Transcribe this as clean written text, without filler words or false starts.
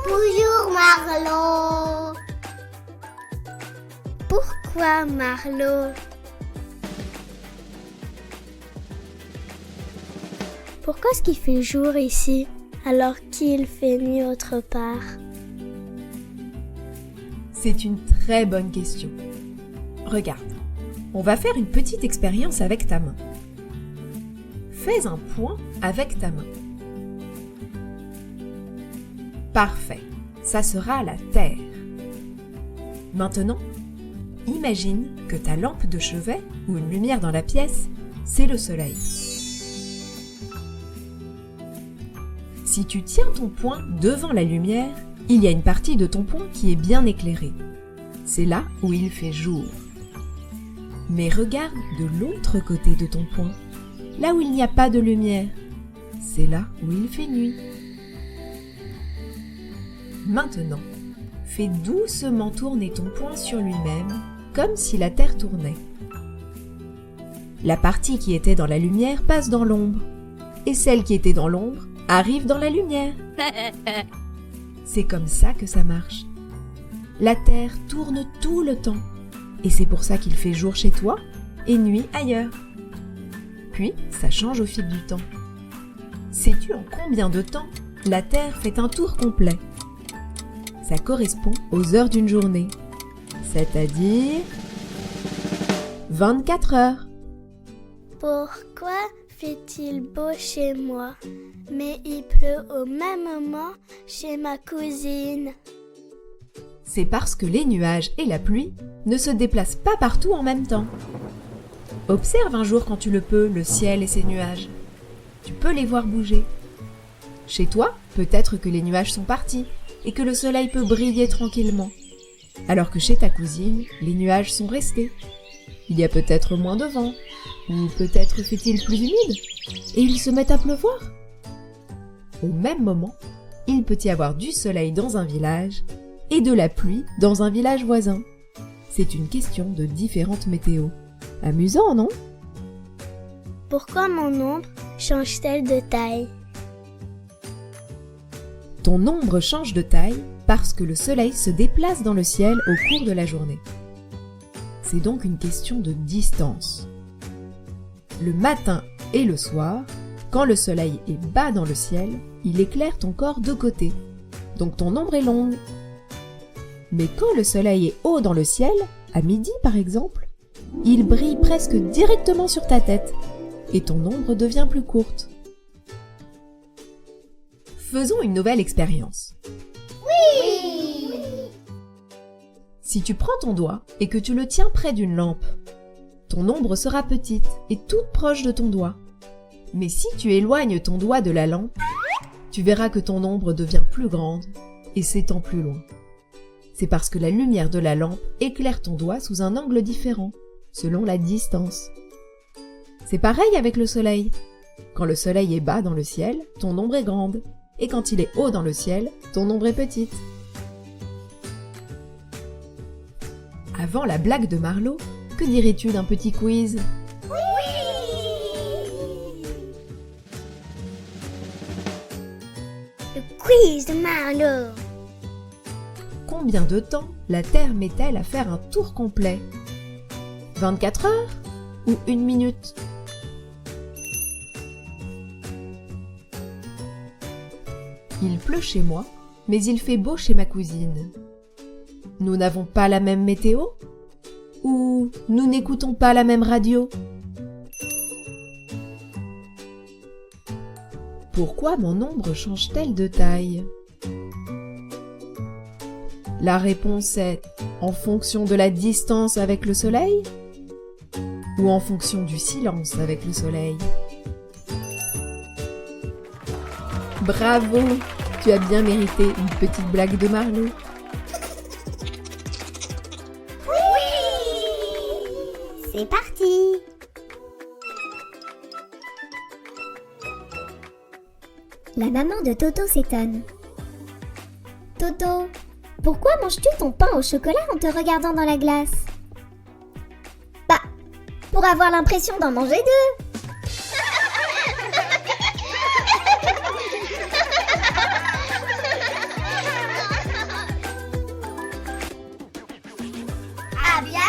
Bonjour Marlo. Pourquoi Marlo? Pourquoi est-ce qu'il fait jour ici alors qu'il fait nuit autre part? C'est une très bonne question. Regarde, on va faire une petite expérience avec ta main. Fais un point avec ta main. Parfait, ça sera la Terre. Maintenant, imagine que ta lampe de chevet ou une lumière dans la pièce, c'est le soleil. Si tu tiens ton poing devant la lumière, il y a une partie de ton poing qui est bien éclairée. C'est là où il fait jour. Mais regarde de l'autre côté de ton poing, là où il n'y a pas de lumière. C'est là où il fait nuit. Maintenant, fais doucement tourner ton poing sur lui-même, comme si la Terre tournait. La partie qui était dans la lumière passe dans l'ombre, et celle qui était dans l'ombre arrive dans la lumière. C'est comme ça que ça marche. La Terre tourne tout le temps, et c'est pour ça qu'il fait jour chez toi et nuit ailleurs. Puis, ça change au fil du temps. Sais-tu en combien de temps la Terre fait un tour complet? Ça correspond aux heures d'une journée, c'est-à-dire 24 heures. Pourquoi fait-il beau chez moi, mais il pleut au même moment chez ma cousine? C'est parce que les nuages et la pluie ne se déplacent pas partout en même temps. Observe un jour quand tu le peux le ciel et ses nuages. Tu peux les voir bouger. Chez toi, peut-être que les nuages sont partis et que le soleil peut briller tranquillement. Alors que chez ta cousine, les nuages sont restés. Il y a peut-être moins de vent, ou peut-être fait-il plus humide, et il se met à pleuvoir. Au même moment, il peut y avoir du soleil dans un village et de la pluie dans un village voisin. C'est une question de différentes météos. Amusant, non? Pourquoi mon ombre change-t-elle de taille? Ton ombre change de taille parce que le soleil se déplace dans le ciel au cours de la journée. C'est donc une question de distance. Le matin et le soir, quand le soleil est bas dans le ciel, il éclaire ton corps de côté. Donc ton ombre est longue. Mais quand le soleil est haut dans le ciel, à midi par exemple, il brille presque directement sur ta tête et ton ombre devient plus courte. Faisons une nouvelle expérience. Oui! Si tu prends ton doigt et que tu le tiens près d'une lampe, ton ombre sera petite et toute proche de ton doigt. Mais si tu éloignes ton doigt de la lampe, tu verras que ton ombre devient plus grande et s'étend plus loin. C'est parce que la lumière de la lampe éclaire ton doigt sous un angle différent, selon la distance. C'est pareil avec le soleil. Quand le soleil est bas dans le ciel, ton ombre est grande. Et quand il est haut dans le ciel, ton ombre est petite. Avant la blague de Marlo, que dirais-tu d'un petit quiz? Le quiz de Marlo. Combien de temps la Terre met-elle à faire un tour complet? 24 heures ou 1 minute? Il pleut chez moi, mais il fait beau chez ma cousine. Nous n'avons pas la même météo? Ou nous n'écoutons pas la même radio? Pourquoi mon ombre change-t-elle de taille? La réponse est en fonction de la distance avec le soleil? Ou en fonction du silence avec le soleil? Bravo! Tu as bien mérité une petite blague de Marlo. C'est parti! La maman de Toto s'étonne. Toto, pourquoi manges-tu ton pain au chocolat en te regardant dans la glace? Bah, pour avoir l'impression d'en manger deux. À bientôt!